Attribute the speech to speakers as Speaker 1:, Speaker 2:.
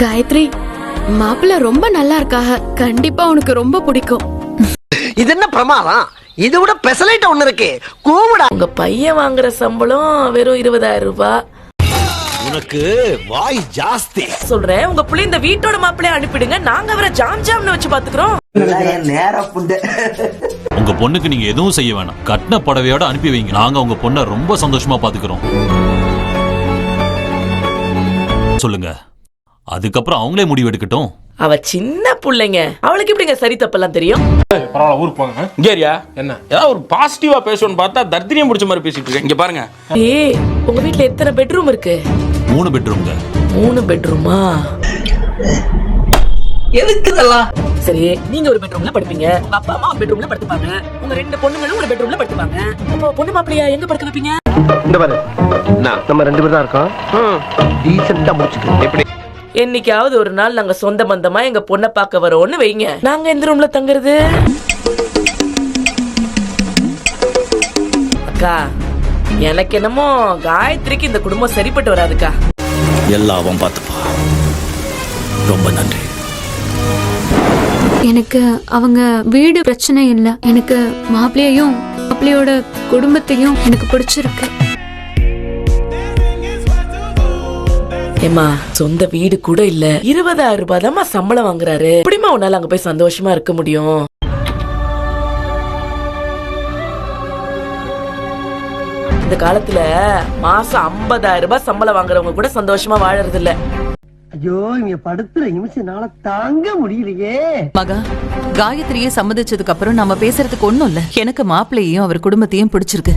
Speaker 1: காயத்ரி, மாப்பிள்ள ரொம்ப நல்லா இருக்காக. கண்டிப்பா உனக்கு ரொம்ப பிடிக்கும்.
Speaker 2: இது என்ன பிரமாதம்? இது விட பெசலைட் ஒண்ணு இருக்கு. கூவுடா.
Speaker 3: உங்க பையன் வாங்குற சம்பளம் வெறும் 20,000 ரூபாய்.
Speaker 4: உனக்கு வாய் ஜாஸ்தி.
Speaker 3: சொல்றேன், உங்க புள்ள இந்த வீட்டோட மாப்பிள்ளைய அனுப்பிடுங்க, நாங்க அவரை ஜாம் ஜாம்னு வச்சு பாத்துக்கிறோம்.
Speaker 5: உங்க பொண்ணுக்கு நீங்க எதுவும் செய்ய வேணாம். கட்டின புடவையோட அனுப்பி வைங்க. நாங்க உங்க பொண்ணை ரொம்ப சந்தோஷமா பாத்துக்கிறோம். சொல்லுங்க, அதுக்கப்புறம் அவங்களே முடிவு எடுக்கட்டும்.
Speaker 3: அவ சின்ன புள்ளைங்க, அவளுக்கு எப்படிங்க சரி தப்பெல்லாம் தெரியும்?
Speaker 6: பரவாயில்ல, ஊருக்கு போங்க. இங்கேரியா என்ன ஏதாவது ஒரு பாசிட்டிவா பேசணும்னு பார்த்தா தர்தினியம் பிடிச்ச மாதிரி பேசிட்டு இருக்கேன். இங்க பாருங்க.
Speaker 3: ஏய், உங்க வீட்ல எத்தனை பெட்ரூம் இருக்கு?
Speaker 5: 3 பெட்ரூம்ங்க.
Speaker 3: 3 பெட்ரூமா?
Speaker 2: எதுக்கு இதெல்லாம்?
Speaker 3: சரி, நீங்க ஒரு பெட்ரூம்ல படுப்பீங்க, உங்க அப்பா அம்மா பெட்ரூம்ல படுத்துப்பாங்க, உங்க 2 பொண்ணுங்களும் ஒரு பெட்ரூம்ல படுத்துப்பாங்க. அப்போ பொண்ணு மாப்பிள்ளையா எங்க படுக்க வைப்பீங்க?
Speaker 2: இந்த பாரு, நம்ம 2 பேர் தான் இருக்கோம். டீசென்ட்டா முடிச்சுக்க. எப்படி?
Speaker 3: என்னைக்காவது ஒரு நாள் நாங்க சொந்த பந்தமா எங்க பொண்ணை பார்க்க வரோம்னு வைங்க, நாங்க எந்த ரூம்ல தங்குறது? அக்கா, எனக்கு என்னமோ காயத்ரிக்கு இந்த குடும்பம் சரிப்பட்டு வராதுக்கா.
Speaker 4: எல்லாம் பார்த்துப்பா. ரொம்ப நன்றி.
Speaker 1: எனக்கு அவங்க வீடு பிரச்சனை இல்ல. எனக்கு மாப்பிள்ளையையும் மாப்பிள்ளையோட குடும்பத்தையும் எனக்கு பிடிச்சிருக்கு.
Speaker 3: ஏமா, சொந்த வீடு கூட இல்ல, 20,000 ரூபாய் தான் சம்பளம் வாங்குறாரு. எப்படிமா உன்னால அங்க போய் சந்தோஷமா இருக்க முடியும்? இந்த காலத்துல மாசம் 50,000 ரூபாய் சம்பளம் வாங்குறவங்க கூட சந்தோஷமா வாழறது இல்ல.
Speaker 2: ஐயோ, இங்க படுத்துற நிமிஷம்னால தாங்க முடியலையே.
Speaker 7: மகா, காயத்ரியை சம்மதிச்சதுக்கு அப்புறம் நம்ம பேசுறதுக்கு ஒண்ணும் இல்ல. எனக்கு மாப்பிள்ளையையும் அவர் குடும்பத்தையும் பிடிச்சிருக்கு.